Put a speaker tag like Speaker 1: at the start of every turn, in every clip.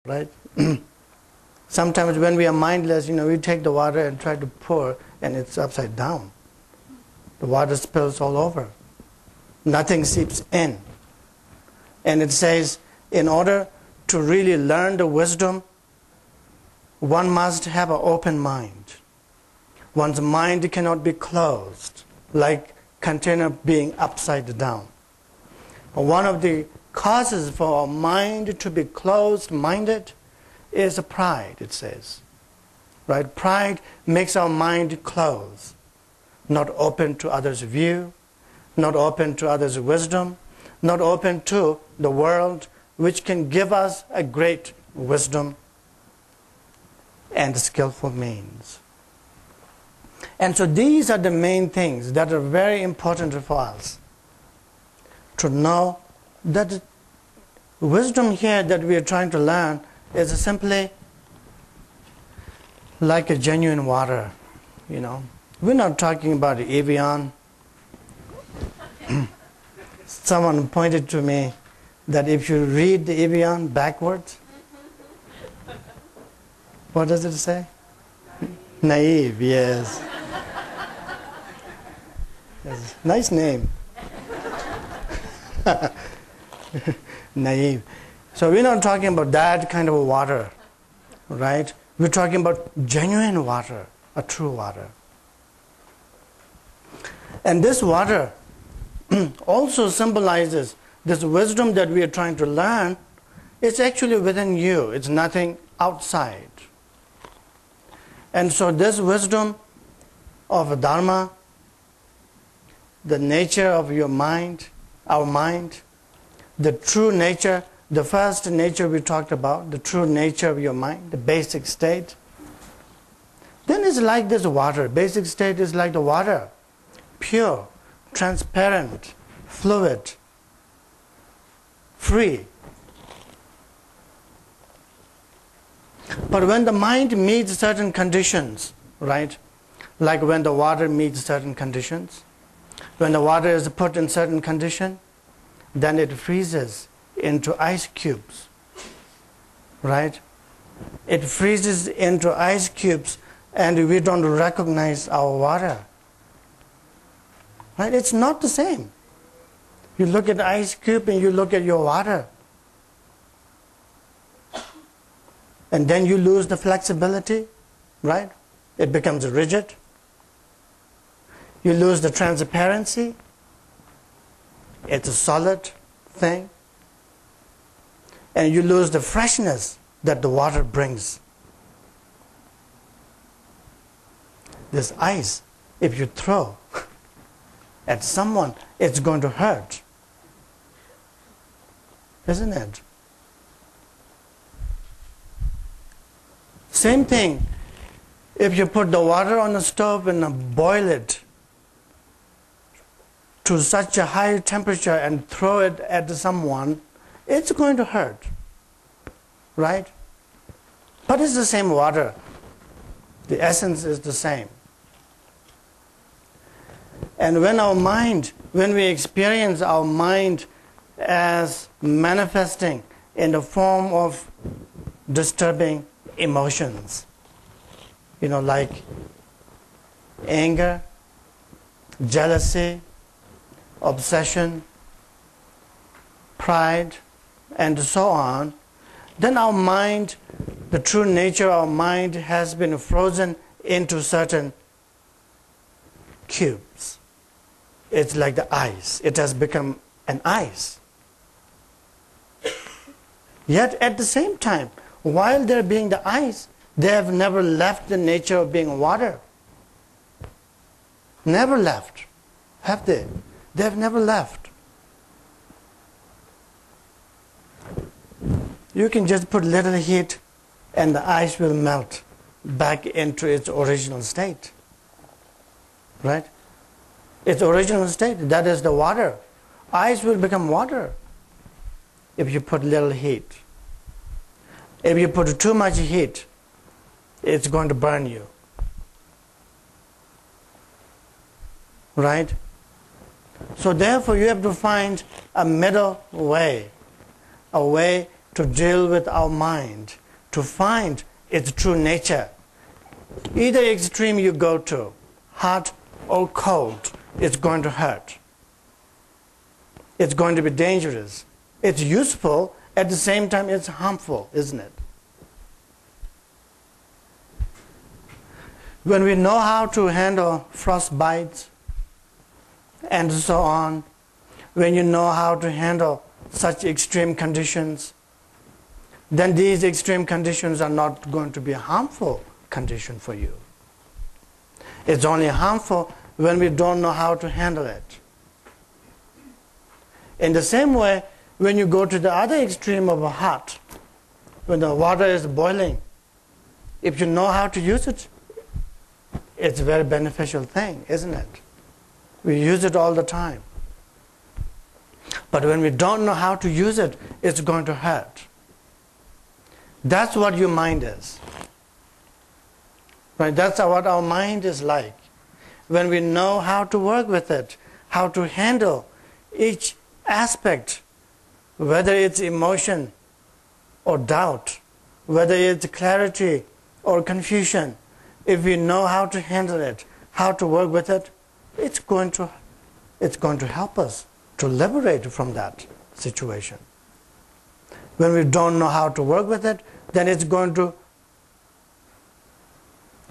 Speaker 1: right? Sometimes when we are mindless, we take the water and try to pour, and it's upside down. The water spills all over. Nothing seeps in. And it says, in order to really learn the wisdom, one must have an open mind. One's mind cannot be closed, like container being upside down. One of the causes for our mind to be closed-minded is pride, it says. Right? Pride makes our mind closed, not open to others' view, not open to others' wisdom, not open to the world, which can give us a great wisdom and skillful means. And so these are the main things that are very important for us. To know that wisdom here that we are trying to learn is simply like a genuine water, We're not talking about Evian. Someone pointed to me that if you read the Evian backwards, what does it say? Naive, yes. Yes. Nice name. Naive. So we're not talking about that kind of water, right? We're talking about genuine water, a true water. And this water also symbolizes this wisdom that we are trying to learn. It's actually within you. It's nothing outside. And so this wisdom of Dharma, the nature of your mind, our mind, the true nature, the first nature we talked about, the true nature of your mind, the basic state, then it's like this water. Basic state is like the water, pure, transparent, fluid, free. But when the mind meets certain conditions, right, like when the water meets certain conditions, when the water is put in certain condition, then it freezes into ice cubes, right? It freezes into ice cubes and we don't recognize our water, right? It's not the same. You look at the ice cube and you look at your water, and then you lose the flexibility, right? It becomes rigid. You lose the transparency. It's a solid thing. And you lose the freshness that the water brings. This ice, if you throw at someone, it's going to hurt. Isn't it? Same thing, if you put the water on the stove and boil it to such a high temperature and throw it at someone, it's going to hurt, right? But it's the same water. The essence is the same. And when we experience our mind as manifesting in the form of disturbing emotions, like anger, jealousy, obsession, pride, and so on, then our mind, the true nature of our mind has been frozen into certain cubes. It's like the ice. It has become an ice. Yet at the same time, while they're being the ice, they have never left the nature of being water. Never left. Have they? They have never left. You can just put little heat and the ice will melt back into its original state. Right? Its original state, that is the water. Ice will become water if you put little heat. If you put too much heat, it's going to burn you. Right? So therefore you have to find a middle way, a way to deal with our mind, to find its true nature. Either extreme you go to, hot or cold, it's going to hurt. It's going to be dangerous. It's useful, at the same time it's harmful, isn't it? When we know how to handle frost bites and so on, when you know how to handle such extreme conditions, then these extreme conditions are not going to be a harmful condition for you. It's only harmful when we don't know how to handle it. In the same way, when you go to the other extreme of a hot, when the water is boiling, if you know how to use it, it's a very beneficial thing, isn't it? We use it all the time. But when we don't know how to use it, it's going to hurt. That's what your mind is. Right? That's what our mind is like. When we know how to work with it, how to handle each aspect, whether it's emotion or doubt, whether it's clarity or confusion, if we know how to handle it, how to work with it, it's going to help us to liberate from that situation. When we don't know how to work with it, then it's going to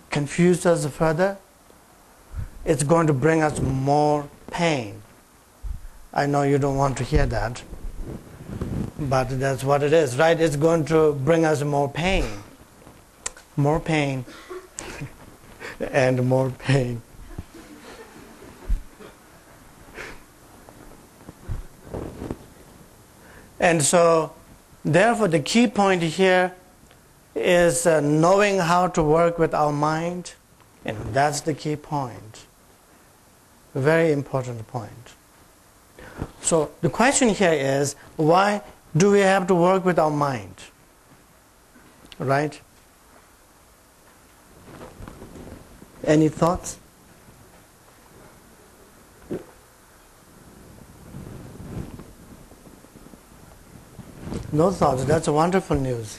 Speaker 1: confuse us further. It's going to bring us more pain. I know you don't want to hear that, but that's what it is, right? It's going to bring us more pain, and more pain. And so, therefore, the key point here is knowing how to work with our mind, and that's the key point. Very important point. So the question here is, why do we have to work with our mind? Right? Any thoughts? No thoughts. That's wonderful news.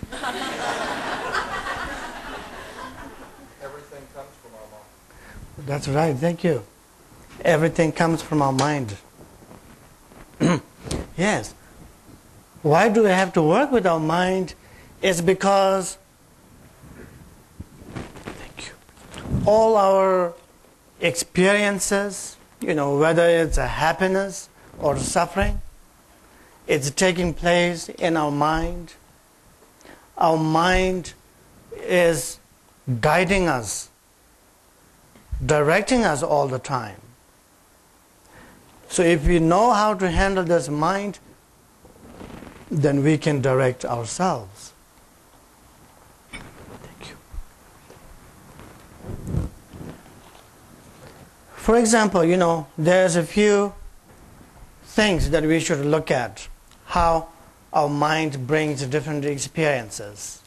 Speaker 2: Everything comes from our mind.
Speaker 1: That's right. Thank you. Everything comes from our mind. Yes. Why do we have to work with our mind? It's because all our experiences, whether it's a happiness or suffering, it's taking place in our mind. Our mind is guiding us, directing us all the time. So if we know how to handle this mind, then we can direct ourselves. Thank you. For example, there's a few things that we should look at, how our mind brings different experiences.